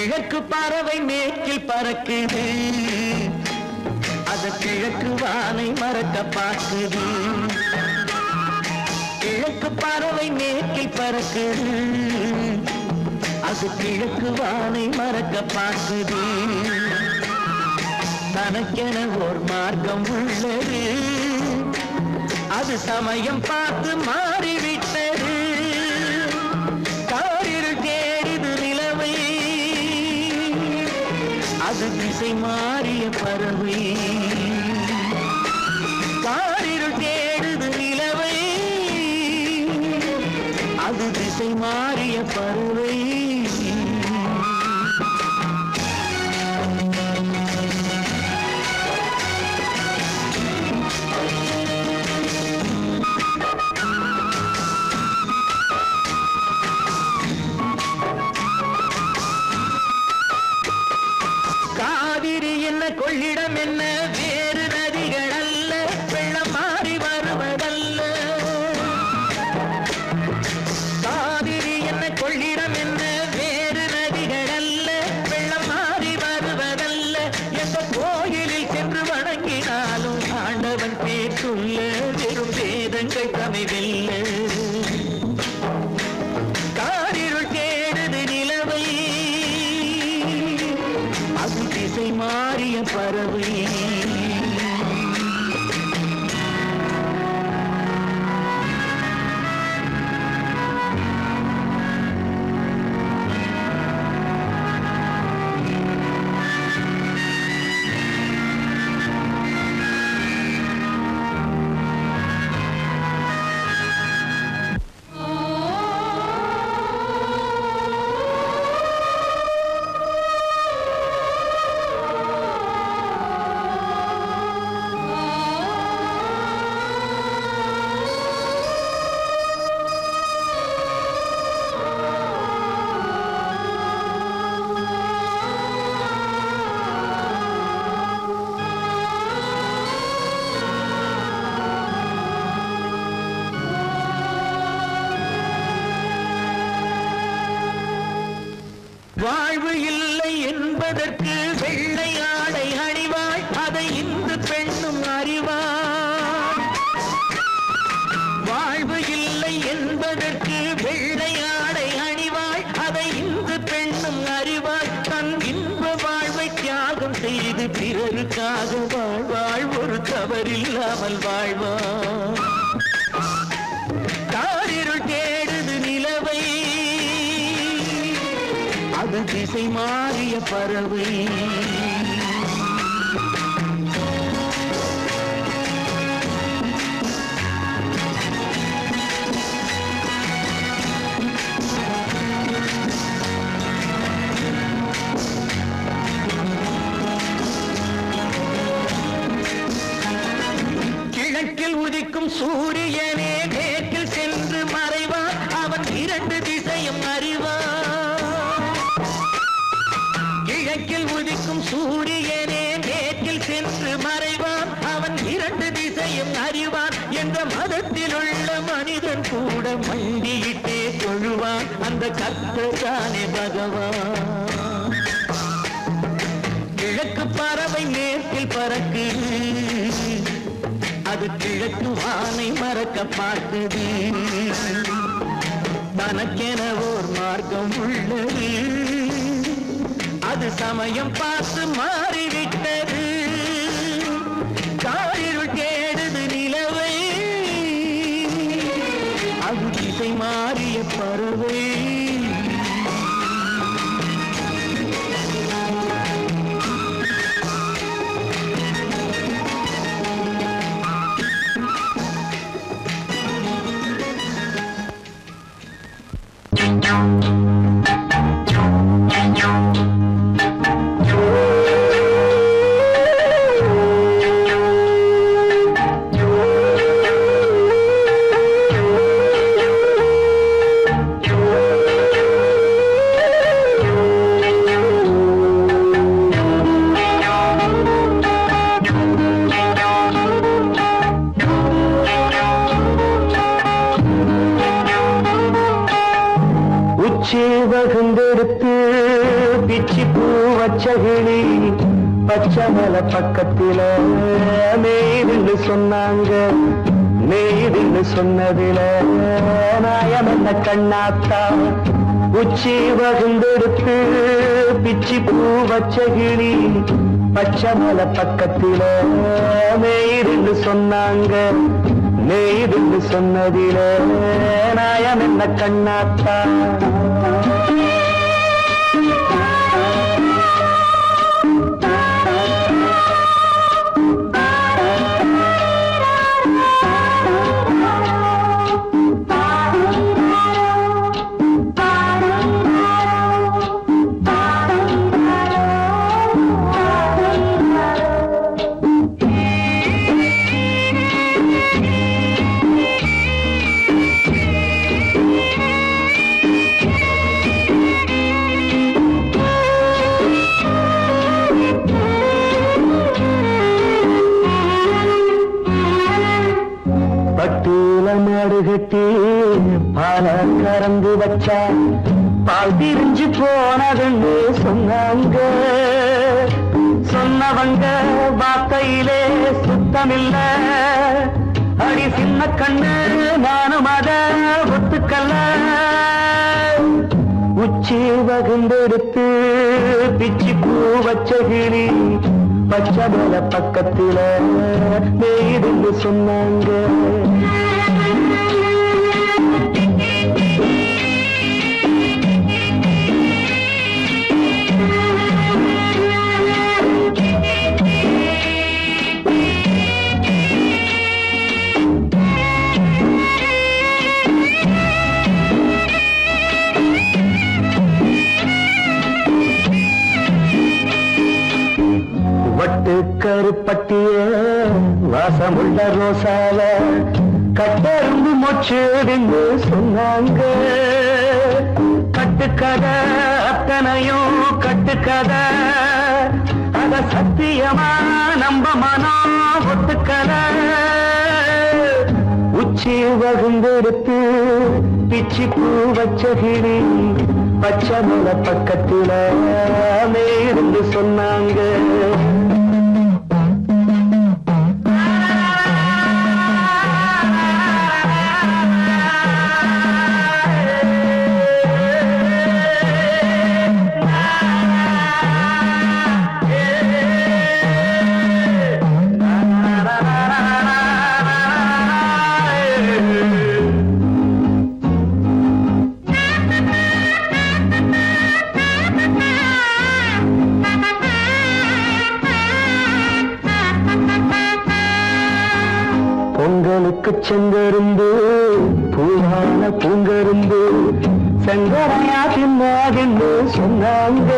கிழக்கு பறவை மேற்கில் பறக்குது, அது கிழக்கு வானை மறக்க பார்க்குது. கிழக்கு பறவை மேற்கில் பறக்குது, அது கிழக்கு வானை மறக்க பார்க்குது. தனக்கென ஓர் மார்க்கம் உள்ளது, அது சமயம் பார்த்து மாறிவிட்டது. காரிருள் தேடுது நிலவை, அது திசை மாறிய பறவை. காரிருள் தேடுது நிலவை, அது திசை மாறிய பறவை. கொள்ளிடம் என்ன வேறு நதிகள் அல்ல, வெள்ளம் மாறி வருவதல்ல. காவிரி என்ன கொள்ளிடம் என்ன வேறு நதிகள் அல்ல, வெள்ளம் மாறி வருவதல்ல. எந்த கோயிலில் சென்று வணங்கினாலும் ஆண்டவன் பேர் சொல்ல வெறும் வேதங்கள் தமிழில்ல. காரிருள் தேடுது நிலவை, அது திசை மாறிய பறவை. வாழ்வு இல்லை என்பதற்கு வெள்ளை ஆடை அணிவாள், அதை இந்து பெண்ணும் அறிவாள். வாழ்வு இல்லை என்பதற்கு வெள்ளை ஆடை அணிவாள், அதை இந்து பெண்ணும் அறிவாள். தன் இன்ப வாழ்வை தியாகம் செய்து பிறருக்காக வாழ்வாள், ஒரு தவறில்லாமல் வாழ்வாள். காரிருள் தேடுது நிலவை, அது திசை மாறிய பறவை. கிழக்கில் உதிக்கும் சூரியனே மேற்கில் சென்று மறைவான், அவன் இரண்டு திசையும் அறிவான். கிழக்கில் உதிக்கும் சூரியனே மேற்கில் சென்று மறைவான், அவன் இரண்டு திசையும் அறிவான். என்ற மதத்தில் உள்ள மனிதன் கூட மண்டியிட்டே தொழுவான், அந்த கர்த்தர் தானே பகவான். கிழக்கு பறவை மேற்கில் பறக்குது, அது கிழக்கு வானை மறக்க பார்க்குது. தனக்கென ஓர் மார்க்கம் உள்ளது, அது சமயம் பார்த்து மாறிவிட்டது. காரிருள் தேடுது நிலவை, அது திசை மாறிய பறவை. வகுந்தெடுத்து பிச்சி பூ வச்ச கிளி பச்சை மலை பக்கத்தில மேய்துன்னு சொன்னாங்க. மேய்துன்னு சொன்னதில நாயம் என்ன கண்ணாத்தா. உச்சி வகுந்தெடுத்து பிச்சி பூ வச்ச கிளி பச்சை மலை பக்கத்தில மேய்துன்னு சொன்னாங்க. மேய்துன்னு சொன்னதில நாயம் என்ன கண்ணாத்தா. கட்டி பால கறந்து வச்சா பால் திரிஞ்சு போனதுன்னு சொன்னாங்க. சொன்னவங்க வார்த்தையிலே சுத்தமில்ல. அடி சின்ன கண்ணு நானும் அத ஒத்துக்கல்ல. உச்சி வகுந்தெடுத்து பிச்சி பூ வச்ச கிளி பச்சை மலை பக்கத்தில மேய்துன்னு சொன்னாங்க. கருப்பட்டிய வாசமுள்ள ரோசால கட்டெரும்பு மொச்சுடுன்னு சொன்னாங்க. கட்டுக்கதை அத்தனையும் கட்டுக்கதை, அத சத்தியமா நம்ப மனம் ஒத்துக்கதை. உச்சி வகுந்தெடுத்து பிச்சி பூ வச்ச கிளி பச்சை மலை பக்கத்தில மேய்துன்னு சொன்னாங்க. பொங்கலுக்கு செங்கரும்பு பூவான பூங்கரும்பு சங்கரையா தின்னாதுன்னு சொன்னாங்க.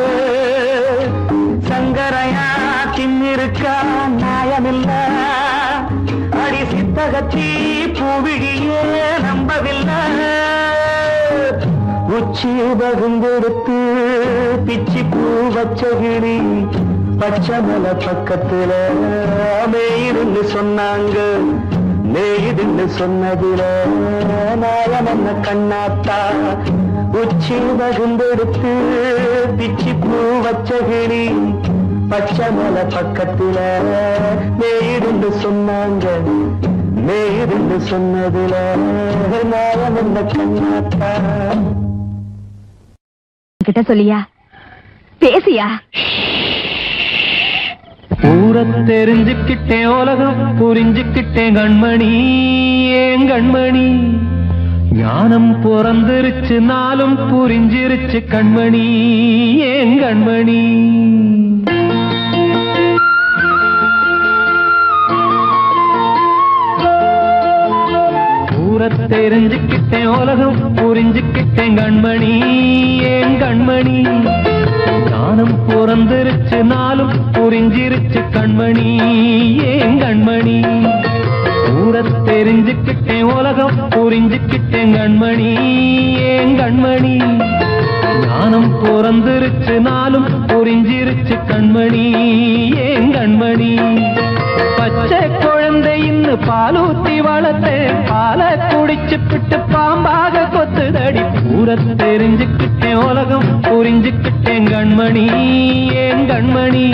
சங்கரையா தின்னிருக்கா நியாயமில்ல. அடி சித்தகத்தி பூவிழியே நம்பவில்லை. உச்சி வகுந்தெடுத்து பிச்சி பூ வச்ச கிளி பச்சை மலை பக்கத்தில மேய்துன்னு சொன்னாங்க. மேய்துன்னு சொன்னதில நாயம் என்ன கண்ணாத்தா. உச்சி வகுந்தெடுத்து பிச்சி பூ வச்ச கிளி பச்சை மலை பக்கத்தில மேய்துன்னு சொன்னாங்க. மேய்துன்னு சொன்னதில நாயம் என்ன கண்ணாத்தா. கிட்ட சொல்லியா பேசியா? ஊரை தெரிஞ்சுக்கிட்டேன், உலகம் புரிஞ்சுக்கிட்டேன் கண்மணி. ஏன் கண்மணி ஞானம் பிறந்திருச்சு, நாளும் புரிஞ்சிருச்சு கண்மணி. ஏன் கண்மணி ஊரை தெரிஞ்சுக்கிட்டேன், உலகம் புரிஞ்சுக்கிட்டேன் கண்மணி. ஏன் கண்மணி ஞானம் பிறந்திருச்சு, நாளும் புரிஞ்சிருச்சு கண்மணி. ஏன் கண்மணி ஊரை தெரிஞ்சுக்கிட்டேன், உலகம் புரிஞ்சுக்கிட்டேன் கண்மணி. ஏன் கண்மணி ஞானம் பிறந்திருச்சு நாளும் புரிஞ்சிருச்சு கண்மணி ஏன் கண்மணி பச்சை குழந்தை இன்னும் பாலூத்தி வளர்த்தேன் பாலை குடிச்சு பிட்டு பாம்பாக கொத்துதடி பூர தெரிஞ்சுக்கிட்டேன் உலகம் புரிஞ்சுக்கிட்டேன் கண்மணி ஏன் கண்மணி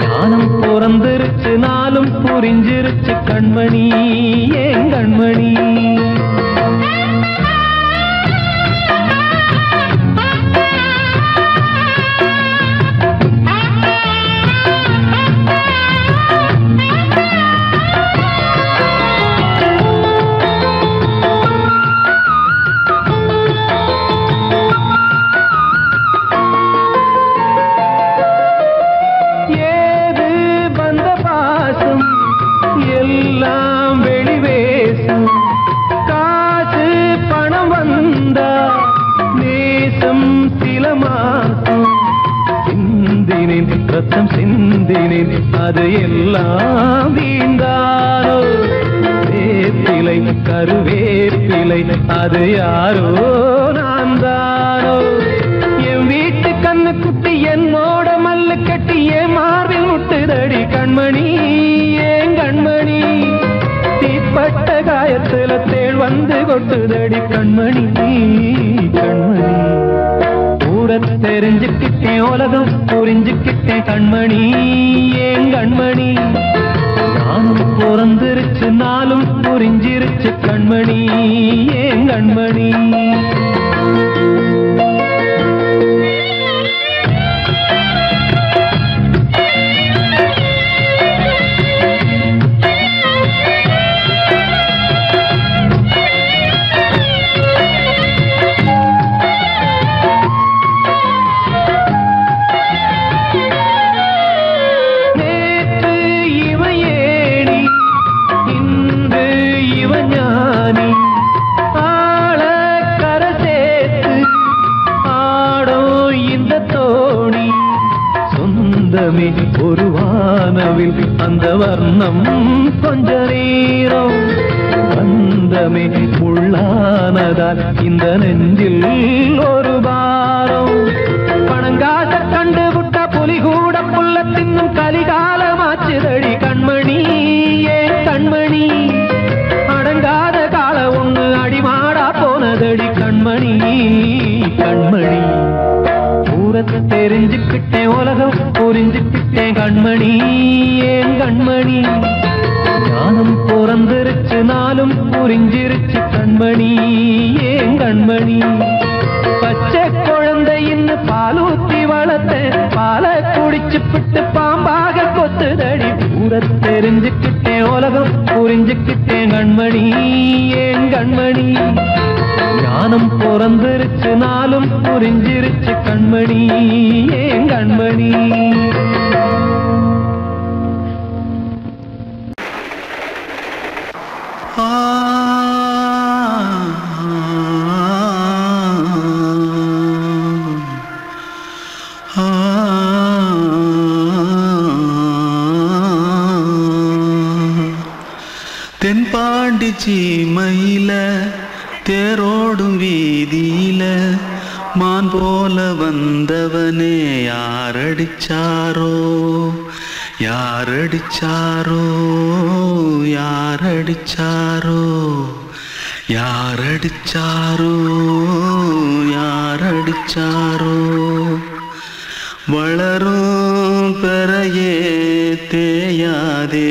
ஞானம் பிறந்திருச்சு நாளும் புரிஞ்சிருச்சு கண்மணி ஏன் கண்மணி ரத்தம் சிந்தினேன் அது எல்லாம் வீந்தாரோ வேப்பிலை கருவேப்பிலை அது யாரோ நான் தானோ என் வீட்டு கண்ணு குட்டி என்னோட மல்லு கட்டி என் மார்பில் முட்டுதடி கண்மணி ஏன் கண்மணி தீப்பட்ட காயத்துல தேள் வந்து கொட்டுதடி கண்மணி கண்மணி தெரிஞ்சுக்கிட்டேன் உலகம் புரிஞ்சுக்கிட்டேன் கண்மணி ஏன் கண்மணி ஞானம் பிறந்திருச்சு நாளும் புரிஞ்சிருச்சு கண்மணி ஏன் கண்மணி ஒரு வானவில் அந்த வர்ணம் கொஞ்ச நேரம் வந்தமே உள்ளானதால் இந்த நெஞ்சில் ஒரு பாரம் பணங்காச கண்டு விட்ட புலி கூட புல்ல தின்னும் கலிகாலமாச்சுதடி கண்மணி ஏன் கண்மணி அடங்காத கால ஒண்ணு அடிமாடா போனதடி கண்மணி கண்மணி தெரிஞ்சுக்கிட்டேன் உலகம் புரிஞ்சுக்கிட்டேன் கண்மணி ஏன் கண்மணி ஞானம் பிறந்திருச்சு நாளும் புரிஞ்சிருச்சு கண்மணி ஏன் கண்மணி பச்சை குழந்தை இன்னும் பாலூத்தி வளர்த்தேன் பாலை குடிச்சு பிட்டு பாம்பாக கொத்துதடி பூர தெரிஞ்சுக்கிட்டேன் உலகம் புரிஞ்சுக்கிட்டேன் கண்மணி ஏன் கண்மணி ஞானம் பிறந்திருச்சு நாளும் புரிஞ்சிருச்சு கண்மணி ஏன் கண்மணி தென்பாண்டி சீமையில தேரோடும் வீதியில மான் போல வந்தவனே யாரடிச்சாரோ யாரடிச்சாரோ யாரடிச்சாரோ யாரடிச்சாரோ யாரடிச்சாரோ வளரும் பெறையே தேயாதே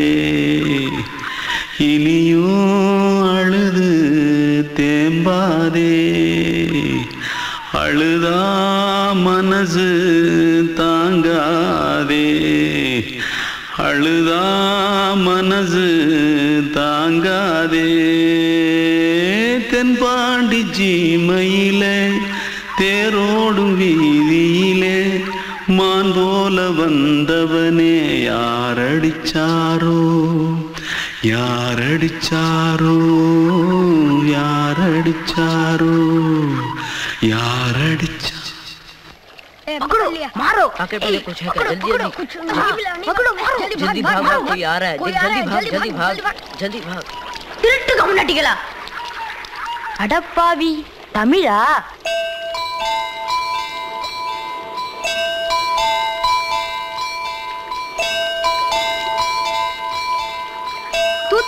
இனியும் அழுது தேம்பாதே அழுதா மனசு தாங்காதே அழுதா மனசு தாங்காதே தென்பாண்டி சீமையிலே தேரோடும் வீதியிலே மான் போல வந்தவனே யாரடிச்சாரோ யாரடிச்சாரோ யாரடிச்சாரோ यारडिचा पकड़ो मारो आके पहले कुछ है क्या जल्दी पकड़ो मारो जल्दी भाग भाग कोई आ रहा है जल्दी भाग திருட்டு கம்முனட்டிகளா அடப்பாவி தமிழா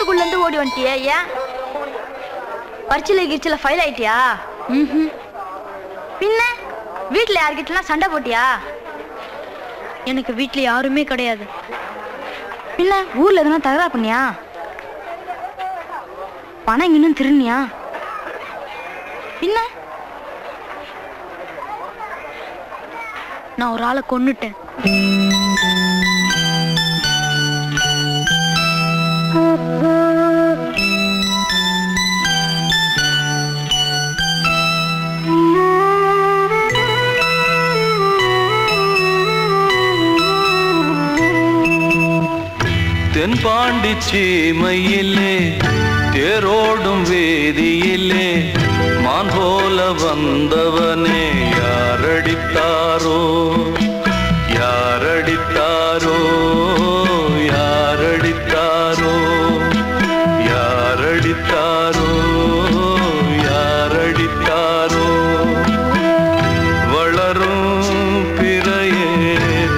கிளாஸுக்குள்ள இருந்து ஓடி வந்துட்டியா? ஏன் பரிச்சையில கிரிச்சில ஃபைல் ஆயிட்டியா? பின்ன வீட்டுல யார்கிட்டலாம் சண்டை போட்டியா? எனக்கு வீட்டுல யாருமே கிடையாது. பின்ன ஊர்ல எதுனா தகராறு பண்ணியா? பணம் இன்னும் திருநியா? பின்ன நான் ஒரு ஆளை கொன்னுட்டேன். தென்பாண்டி சீமையிலே தேரோடும் வேதியிலே மான் போல வந்தவனே யாரடித்தாரோ யாரடித்தாரோ யாரடித்தாரோ யாரடித்தாரோ யாரடித்தாரோ வளரும் பிறையே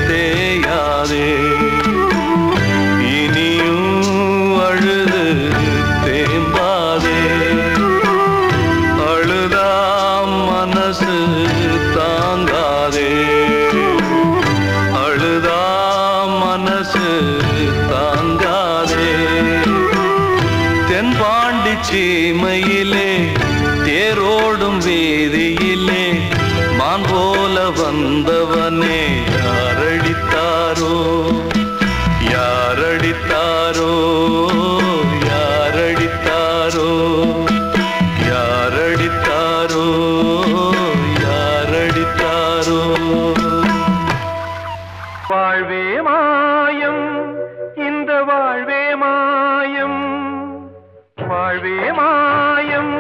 தேயாதே தாங்காதே அழுதா மனசு தாங்காதே தென்பாண்டி சீமையிலே தேரோடும் வேதியிலே மான் போல வந்தவனே யாரடித்தாரோ யாரடித்தாரோ யாரடித்தாரோ யாரடித்தாரோ யாரடித்தாரோ வாழ்வே மாயம் இந்த வாழ்வே மாயம் வாழ்வே மாயம்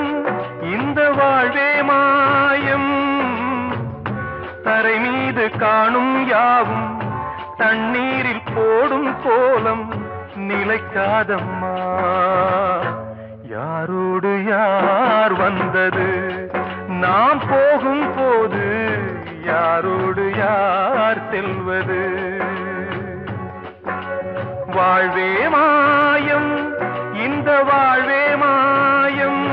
இந்த வாழ்வே மாயம் தரை மீது காணும் யாவும் தண்ணீரில் போடும் கோலம் நிலைக்காதம்மா யாரோடு யார் வந்தது நாம் போகும் போது யாரோடு யார் செல்வது வாழ்வே மாயம் இந்த வாழ்வே மாயம்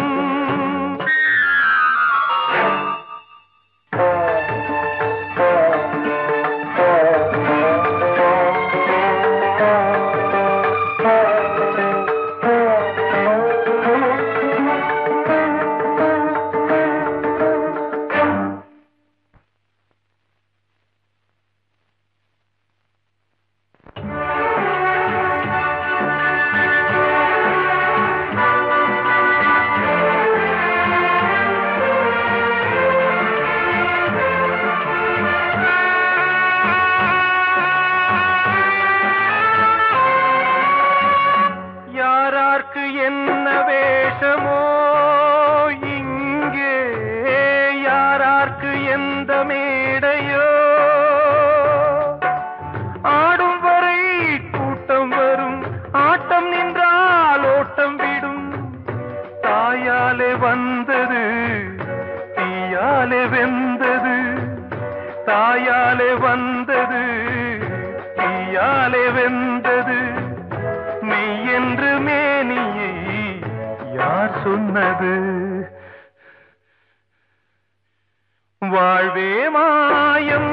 என்ன வேஷமோ இங்கே யாரார்க்கு எந்த மேடையோ ஆடும் வரை கூட்டம் வரும் ஆட்டம் நின்றால் ஓட்டம் விடும் தாயாலே வந்தது தீயாலே வெந்தது தாயாலே வந்தது தீயாலே வெந்தது மெய் என்று மேனியை யார் சொன்னது வாழ்வே மாயம்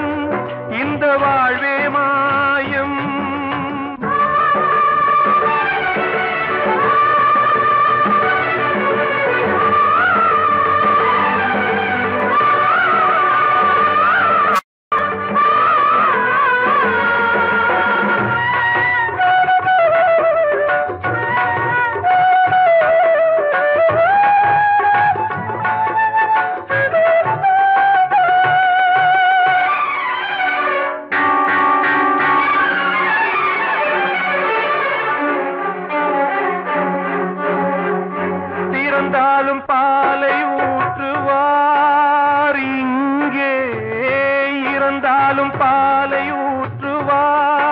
இந்த வாழ்வே மாயம் இறந்தாலும் பாலை ஊற்றுவார் இங்கே இறந்தாலும் பாலை ஊற்றுவார்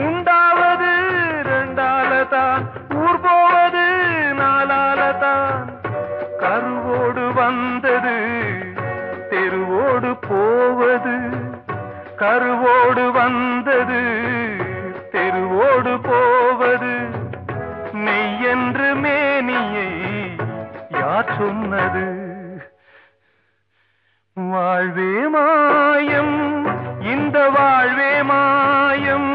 உண்டாவது ரெண்டாலதான் ஊர் போவது நாலாலதான் கருவோடு வந்தது தெருவோடு போவது கருவோடு வந்தது தெருவோடு போவது வாழ்வே மாயம் இந்த வாழ்வே மாயம்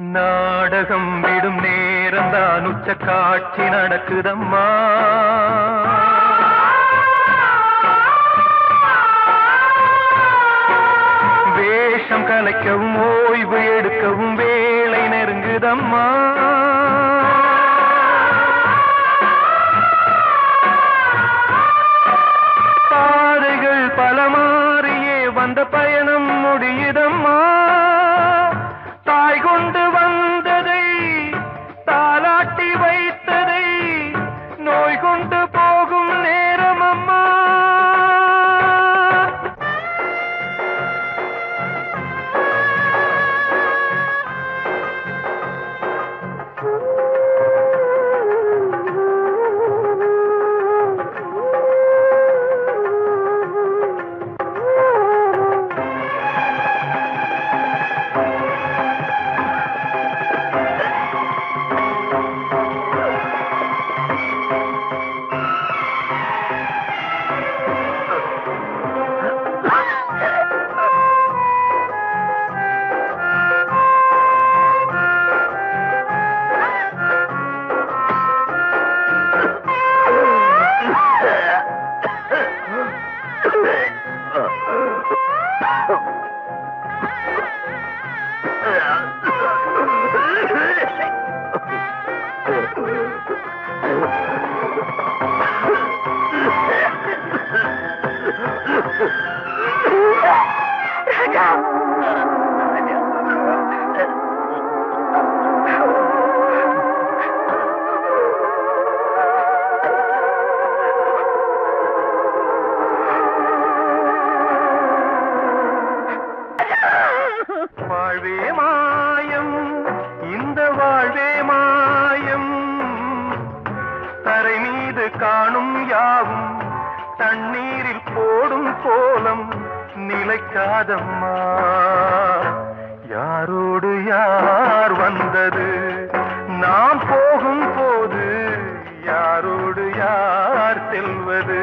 நாடகம் விடும் நேரம்தான் உச்ச காட்சி நடக்குதம்மா வேஷம் கலைக்கவும் ஓய்வு எடுக்கவும் வேளை நெருங்குதம்மா பாதைகள் பல மாறியே வந்த பயணம் முடியுதம்மா தாய் கொண்டு வந்ததை தாலாட்டி வைத்ததை நோய் கொண்டு போகும் நேரம் அம்மா வாழ்வே மாயம் இந்த வாழ்வே மாயம் தரை மீது காணும் யாவும் தண்ணீரில் போடும் கோலம் நிலைக்காதம்மா யாரோடு யார் வந்தது நாம் போகும் போது யாரோடு யார் செல்வது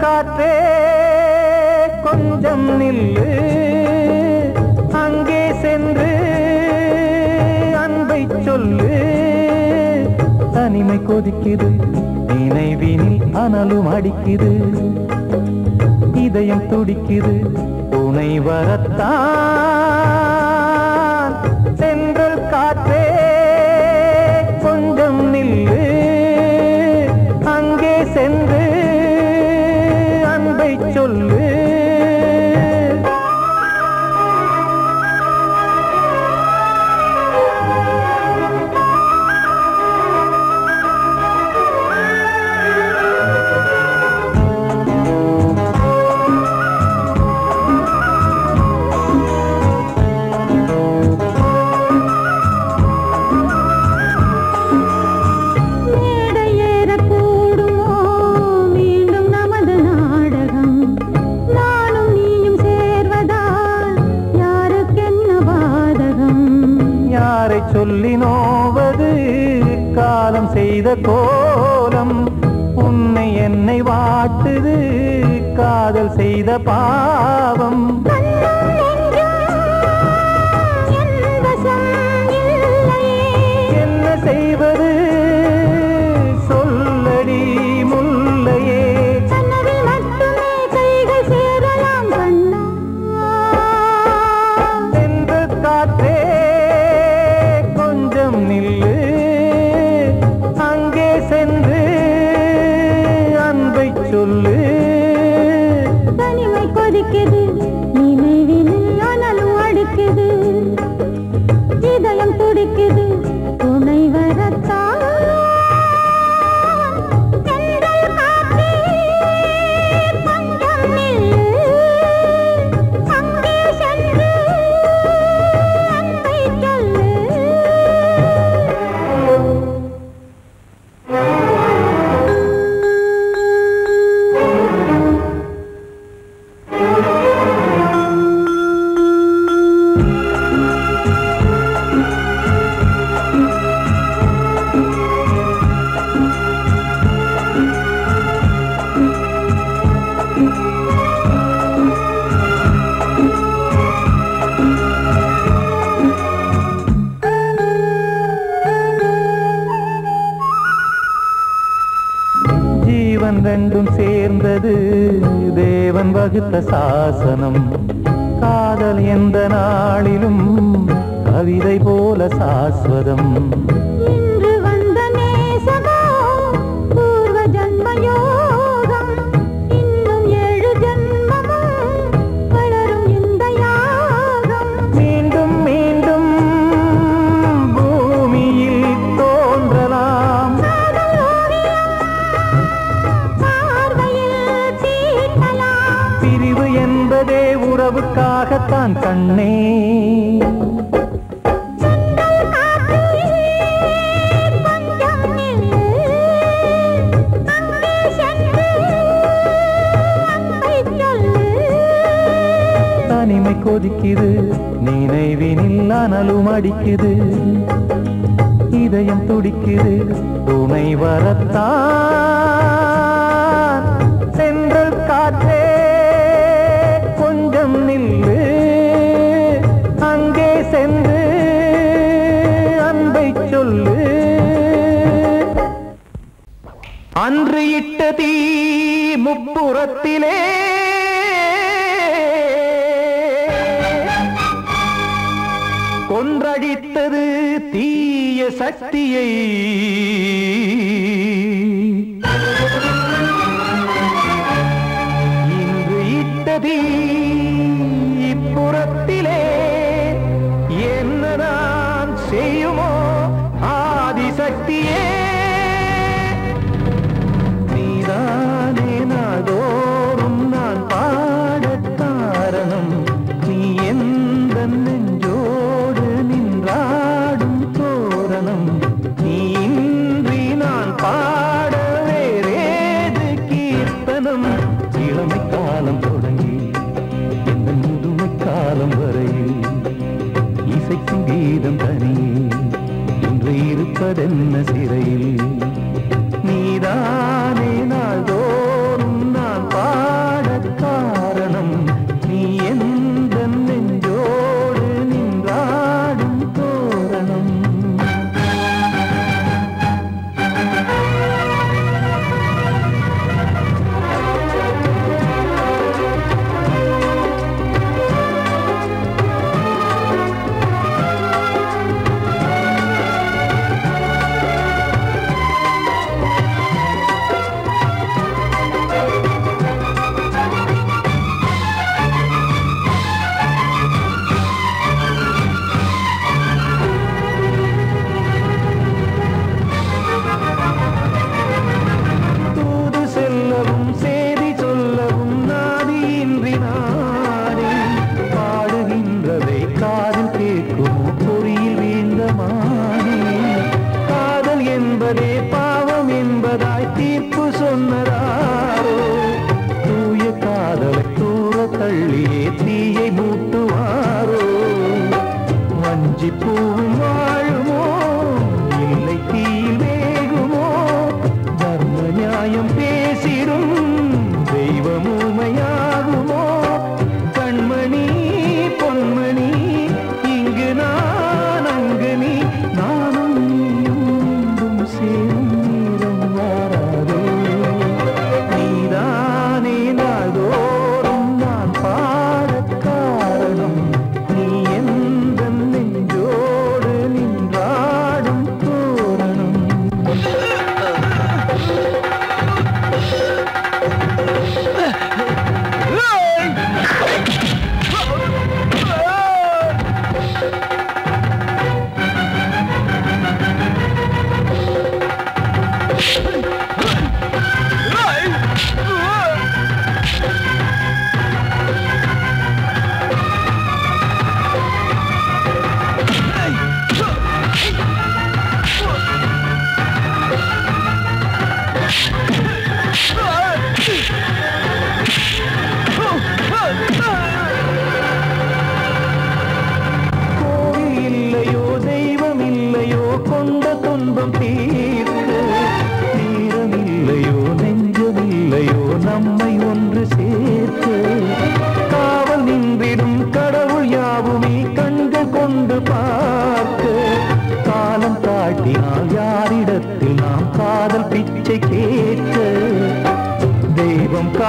காற்றே கொஞ்சம் நில்லு அங்கே சென்று அன்பை சொல்லு தனிமை கொதிக்குது நினைவினில் அனலும் அடிக்குது இதயம் துடிக்குது துணை வரத்தான் சென்றல் காற்றே கொஞ்சம் நில்லு அங்கே சென்று சொல்லு மேடையேற கூடும் கோலம் உன்னை என்னை வாட்டுது காதல் செய்த பாவம் என்ன செய்வது சொல்லடி முல்லையே சென்று காற்றே கொஞ்சம் நில்லு அங்கே சென்று அன்பை சொல்லு தனிமை கொதிக்குது நினைவினில் ஆனாலும் அடிக்குது இதயம் துடிக்குது துணை வரத்தான் தென்றல் காற்றே கொஞ்சம் நில்லு அங்கே சென்று அன்பை சொல்லு ஜீவன் ரெண்டும் சேர்ந்தது தேவன் வகுத்த சாசனம் காதல் எந்த நாளிலும் கவிதை போல சாஸ்வதம் இன்று வந்த நேசமோ பூர்வ ஜன்ம யோகம் இன்னும் 7 ஜன்மமும் வளரும் இந்த யாகம் மீண்டும் மீண்டும் பூமியில் தோன்றலாம் காதல் ஓவியம் பார்வையில் தீட்டலாம் பிரிவு என்பதே உறவுக்காகத்தான் கண்ணே தென்றல் காற்றே கொஞ்சம் நில்லு அங்கே சென்று அன்பை சொல்லு தனிமை கொதிக்குது நினைவினில் அனலும் அடிக்குது இதயம் துடிக்குது துணை வரத்தான் சென்றல் காற்றே கொஞ்சம் நில்லு அங்கே சென்று அன்பை சொல்லு அன்று இட்ட தீ முப்புறத்திலே கொன்றடித்தது தீய சக்தியை இன்று இட்டது இப்புறத்திலே என்னதான் செய்யுமோ ஆதிசக்தியே நீதானே நாள்தோறும் நான் பாடக் காரணம் நீ எந்த நெஞ்சோடு நின்றாடும் தோரணம் நீ இன்றி நான் பாட வேறேது கீர்த்தனம் இளமை காலம் தொடங்கி இந்த முதுமை காலம் வரையில் இசைக்கும் கீதம் தனியே இன்று இருப்பதென்ன சிறையில் நீதானே நாள்தோறும் நான் பாடக் காரணம் நீ எந்த நெஞ்சோடு நின்றாடும் தோரணம் தூது செல்லவும் சேதி சொல்லவும் நாதியின்றி நாடி பாடுகின்றதை காதில் கேட்குமோ பொறியில் வீழ்ந்த மானே காதல் என்பதே பாவம் என்பதாய் தீர்ப்பு சொன்னதாரோ தூய காதலை தூர தள்ளியே தீயை மூட்டுவாரோ வஞ்சி பூவும் வாழுமோ இல்லை தீயில் வேகுமோ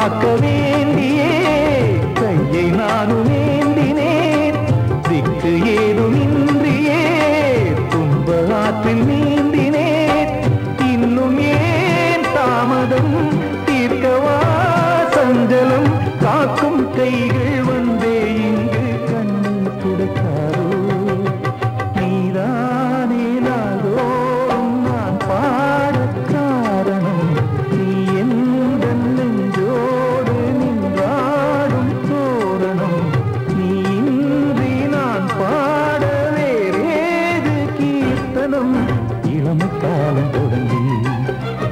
காக்க வேண்டியே கையை நானும் ஏந்தினேன் திக்கு ஏதுமின்றியே துன்ப ஆற்றில் நீந்தினேன் இன்னும் ஏன் தாமதம் தீர்க்கவா சஞ்சலம் காக்கும் கைகள் வந்தே இங்கு கண்ணீர் துடைக்காரோ நீதானே நாளோறும் நான் பாட காரணம் நீ எந்த நெஞ்சோடு நின்றாடும் தோரணம் நீ இன்றி நான் பாட வேறேது கீர்த்தனம் இளமை காலம் தொடங்கி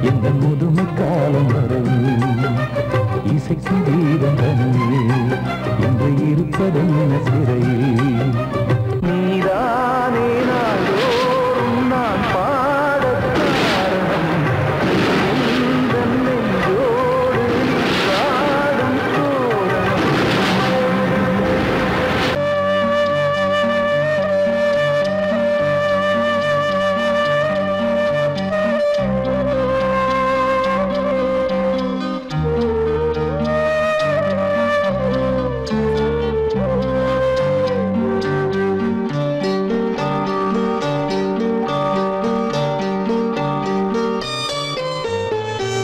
எந்த முதுமை காலம் வரையில் இசைக்கு வீதம் தனியே என்று இருப்பதென்ன சிறையில் நீதானே நாளோறும் நான் பாட காரணம் எந்த நெஞ்சோடு நின்றாடும் தோரணம்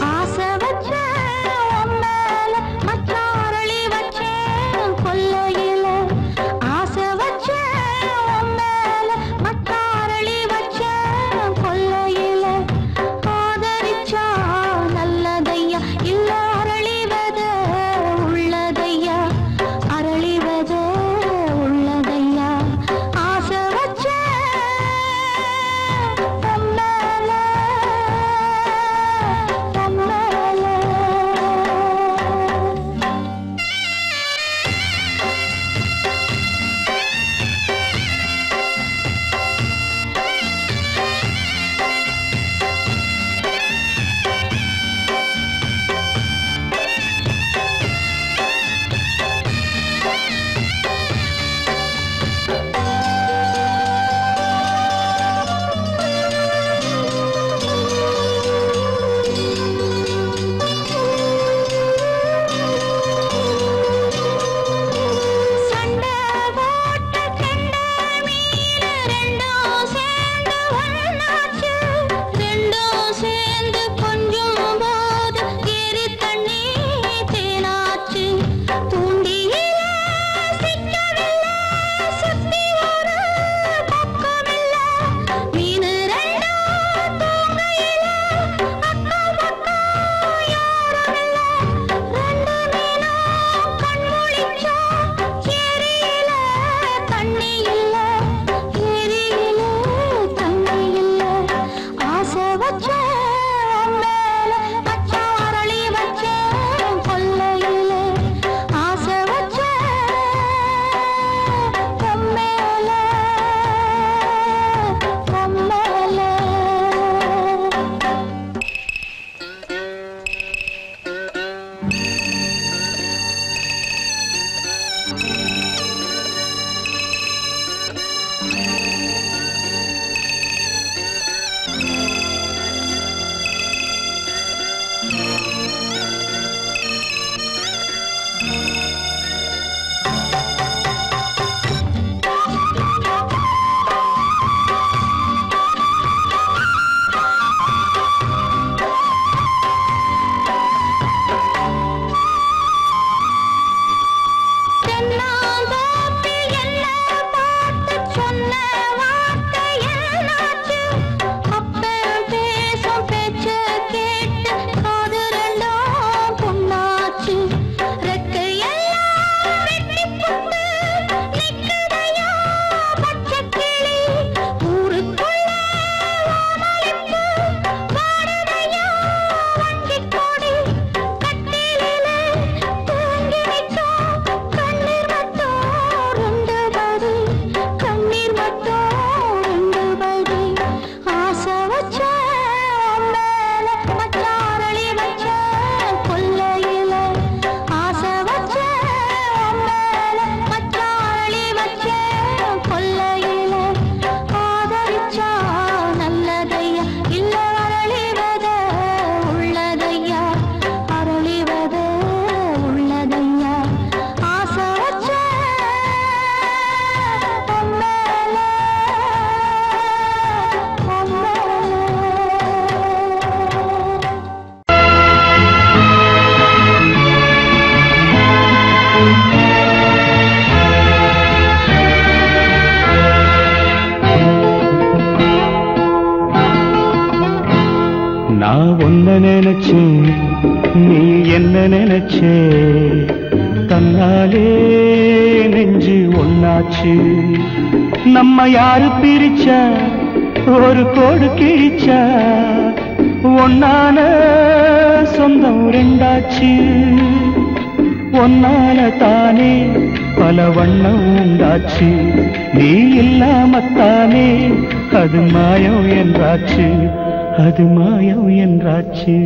ஆசை வச்ச உம்மேல மச்சாரளி வச்சேன் கொல்லையில ஆசை வச்ச உம்மேல மச்சாரளி வச்சேன் கொல்லையில ஆதரிச்சா நல்லதையா இல்ல அரளிவத உள்ளதையா அரளிவத உள்ளதையா ஆசை வச்ச உம்மேல சண்டை போட்ட கெண்ட மீன் ரெண்டும் சேர்ந்து ஒண்ணாச்சு ரெண்டும் சேர்ந்து கொஞ்சம் போது ஏறி தண்ணி தேனாச்சு தூண்டியில சிக்கவில்லை சுத்தி ஒரு பக்கமில்ல மீன் ரெண்டும் தூங்கையில அக்கம் பக்கம் யாருமில்ல ரெண்டு மீனும் கண் முழிச்சா ஏரியில தண்ணி இல்ல ஏரியில தண்ணி இல்ல ஆசை வச்ச மேல மச்சாரளி வச்ச கொல்லையில ஆசை வச்ச மேல மேல நீ என்ன நினைச்சே தன்னாலே நெஞ்சு ஒன்னாச்சு நம்ம யாரு பிரிச்சா ஒரு கோடு கிழிச்சா ஒன்னான சொந்தம் ரெண்டாச்சு ஒன்னால தானே பல வண்ணம் உண்டாச்சு நீ இல்லாமத்தானே அது மாயம் என்றாச்சு அது மாயம் என்றாச்சு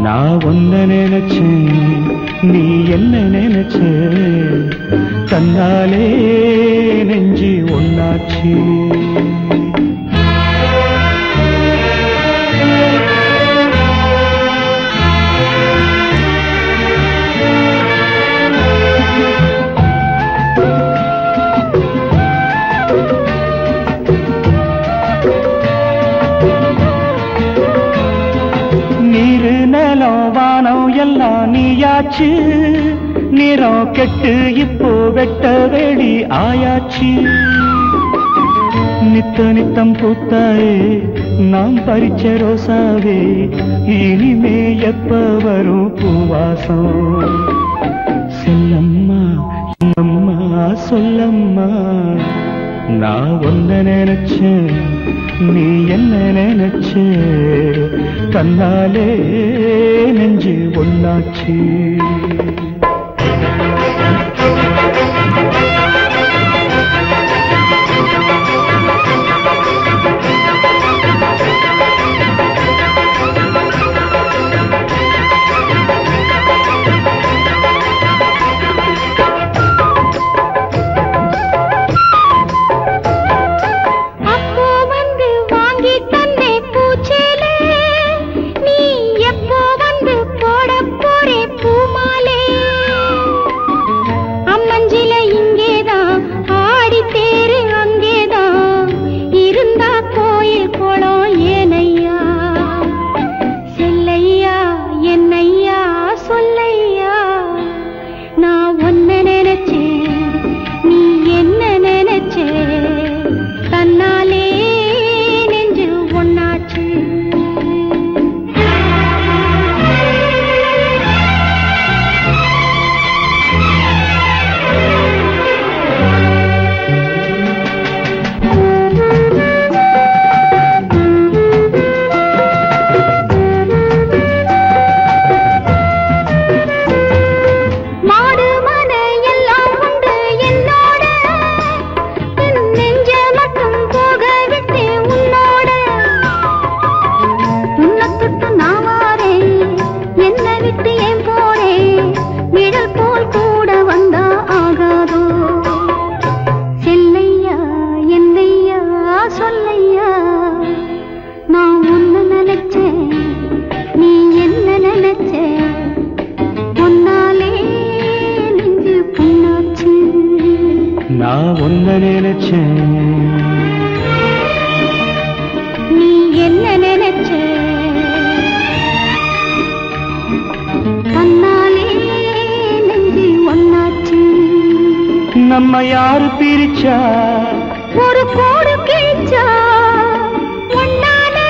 நான் ஒன்ன நினைச்சேன் நீ என்ன நினைச்ச தன்னாலே நெஞ்சு ஒன்னாச்சு எல்லாம் நீயாச்சு நிறம் கெட்டு இப்போ வெட்ட வெளி ஆயாச்சு நித்த நித்தம் பூத்தாயே நாம் பறிச்ச ரோசாவே இனிமே எப்ப வரும் பூவாசம் செல்லம்மா அம்மா சொல்லம்மா நான் ஒன்ன நினைச்சேன் நீ என்ன நினைச்ச தன்னாலே நெஞ்சு ஒன்னாச்சு நம்ம யாரு பிரிச்சா ஒரு கோடு கிழிச்சா ஒன்னாலே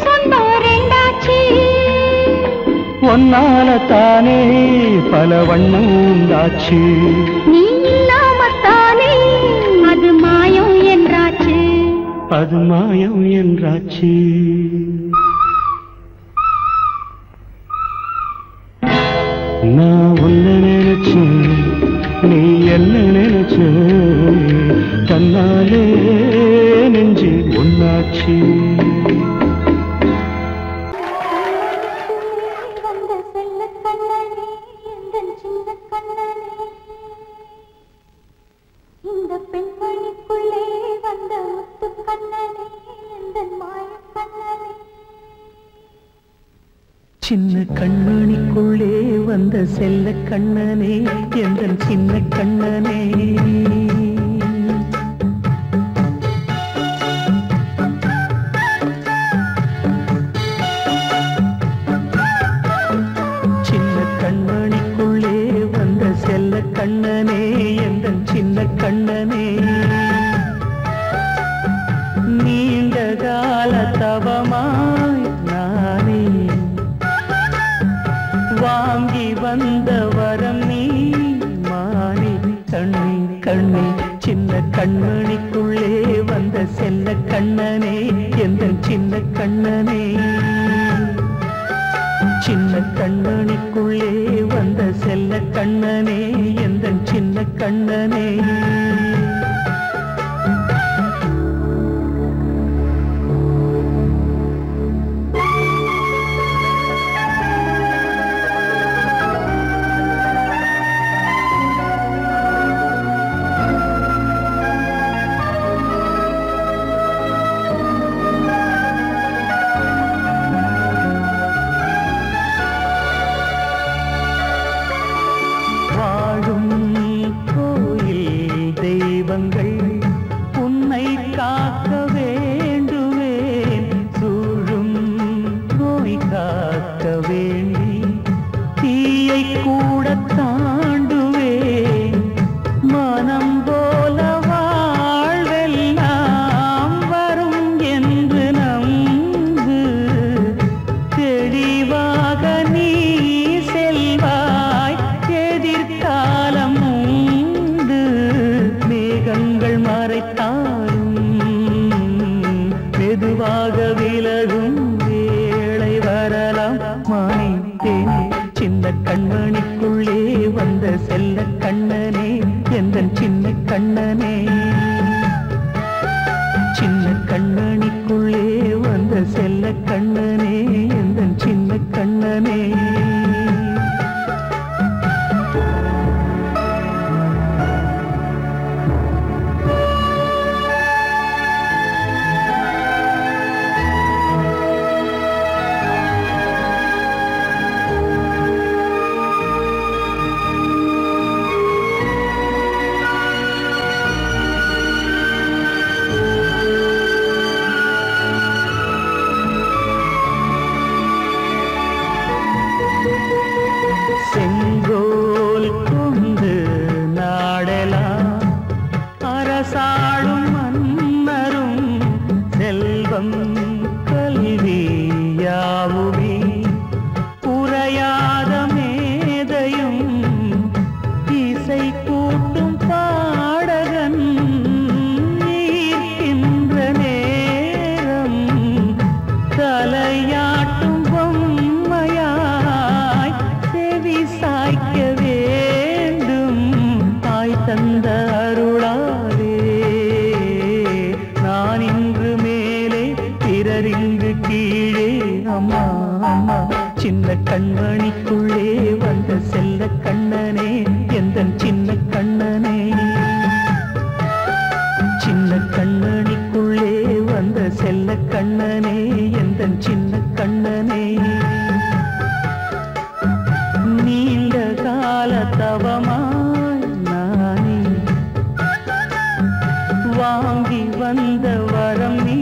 சொந்தம் ரெண்டாச்சு ஒன்னால தானே பல வண்ணம் உண்டாச்சு நீ இல்லாமத்தானே அது மாயம் என்றாச்சு அது மாயம் என்றாச்சு நான் ஒன்ன நினைச்சேன் நீ என்ன நினைச்ச தன்னாலே நெஞ்சு ஒன்னாச்சு இந்த பெண்மணிக்குள்ளே வந்த முத்து கண்ணனே இந்த மாய கண்ணனே சின்ன கண்மணிக்குள்ளே வந்த செல்ல கண்ணனே எந்தன் சின்ன கண்ணனே சின்ன கண்மணிக்குள்ளே வந்த செல்ல கண்ணனே எந்தன் சின்ன கண்ணனே நீண்ட கால தவமா வந்த வரம் நீ மானே கண்ணே கண்ணே சின்ன கண்மணிக்குள்ளே வந்த செல்ல கண்ணனே எந்தன் சின்ன கண்ணனே சின்ன கண்ணனுக்குள்ளே வந்த செல்ல கண்ணனே எந்தன் சின்ன கண்ணனே உன்னை காக்க வேண்டுவேன் சூழும் நோய் காக்க வேண்டி தீயை கூட தாண்டுவேன் மனம் போல வாழ்வெல்லாம் வரும் என்று நம்பு தெளிவாக நீ செல்வாய் எதிர்காலம் மேகங்கள் மறைத்தாலும் மெதுவாக விலகும் வேளை வரலாம் மானே தேனே சின்ன கண்மணிக்குள்ளே வந்த செல்ல கண்ணனே எந்தன் சின்ன கண்ணனே சின்ன கண்மணிக்குள்ளே வந்த செல்ல கண்ணனே எந்தன் சின்ன கண்ணனே செங்கோல் கொண்டு நாடலாம் அரசாளும் மன்னரும் செல்வம் கல்வி யாவுமே உரையாத மேதையும் இசை கூட்டும் பாடகன் ஈர்க்கின்ற நேரம் தலையாட்டும் பொம்மையாய் செவி சாய்க்க வேண்டும் தாய் தந்த அருளாலே நான் இன்று மேலே பிறர் இங்கு கீழே அம்மா அம்மா சின்ன கண்மணிக்குள்ளே வந்த செல்ல கண்ணனே எந்தன் சின்ன கண்ணனே சின்ன கண்ணனிக்குள்ளே வந்த செல்ல கண்ணனே எந்தன் சின்ன கண்ணனே நீண்ட கால தவமாய் நானே வாங்கி வந்த வரம் நீ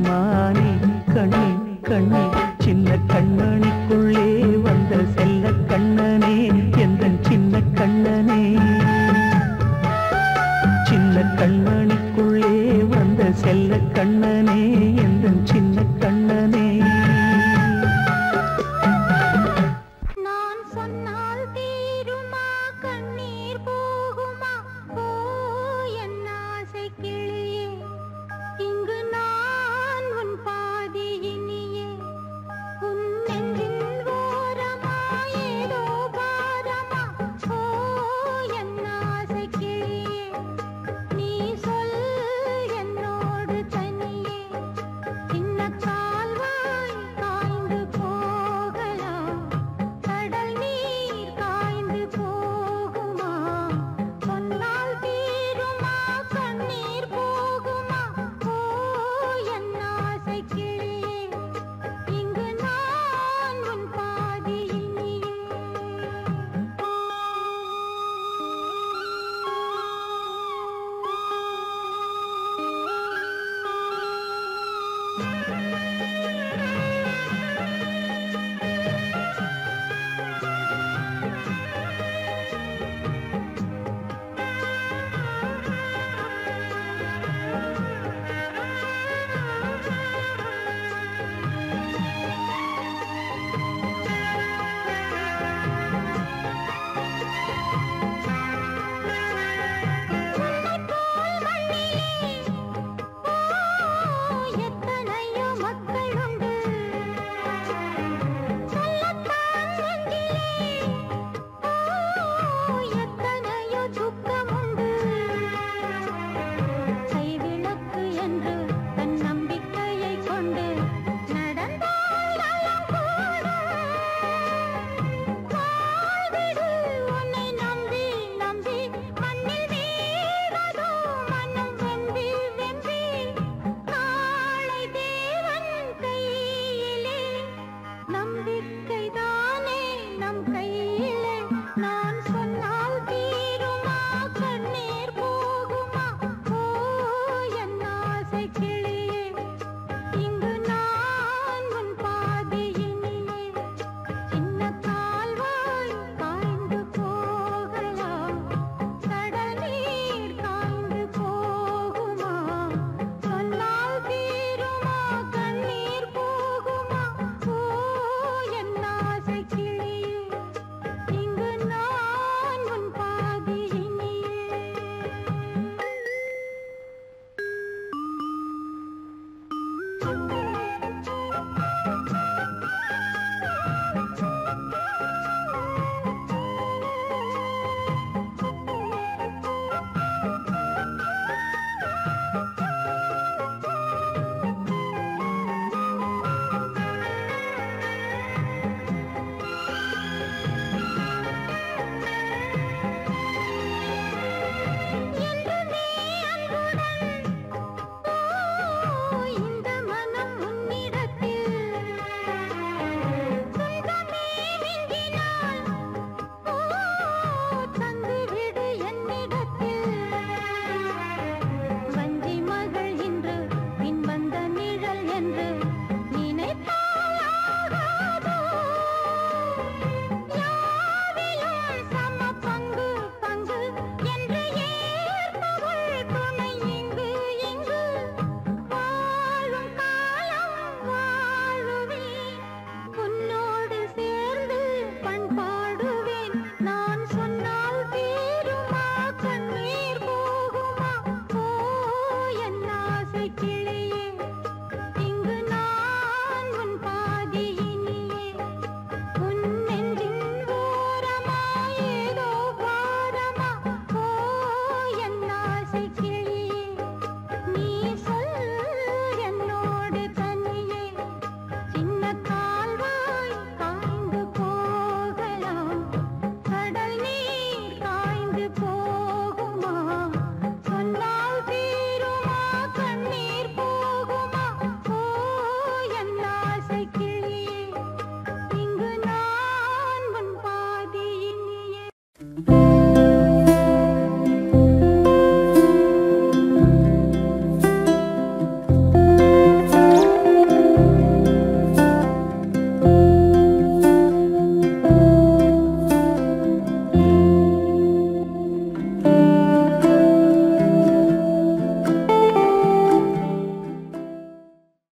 மானே கண்ணே கண்ணே சின்ன கண்ணனிக்குள்ளே வந்த செல்ல கண்ணனே எந்தன் சின்ன கண்ணனே சின்ன கண்ணனிக்குள்ளே வந்த செல்ல கண்ணனே